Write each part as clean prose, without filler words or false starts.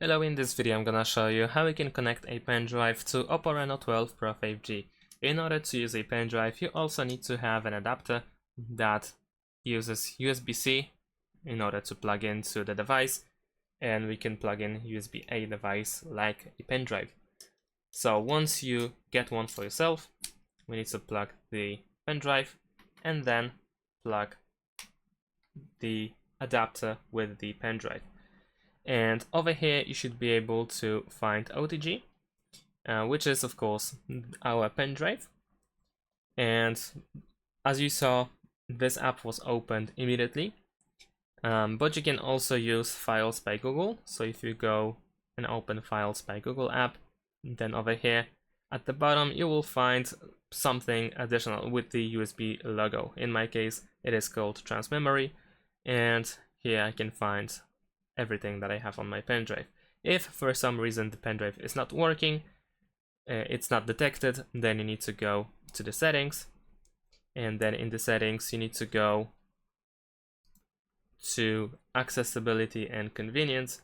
Hello, in this video I'm gonna show you how you can connect a pendrive to OPPO Reno 12 Pro 5G. In order to use a pendrive, you also need to have an adapter that uses USB-C in order to plug into the device, and we can plug in USB-A device like a pendrive. So once you get one for yourself, we need to plug the pendrive and then plug the adapter with the pendrive. And over here you should be able to find OTG, which is of course our pendrive. And as you saw, this app was opened immediately, but you can also use Files by Google. So if you go and open Files by Google app, then over here at the bottom you will find something additional with the USB logo. In my case it is called Transmemory, and here I can find everything that I have on my pendrive. If for some reason the pendrive is not working, it's not detected, then you need to go to the settings, and then in the settings you need to go to accessibility and convenience,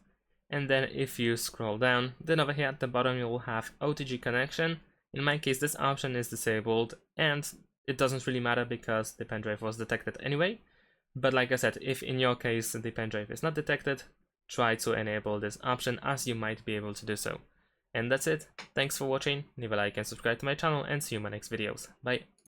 and then if you scroll down, then over here at the bottom you will have OTG connection. In my case this option is disabled, and it doesn't really matter because the pendrive was detected anyway. But like I said, if in your case the pendrive is not detected, try to enable this option, as you might be able to do so. And that's it. Thanks for watching. Leave a like and subscribe to my channel, and see you in my next videos. Bye.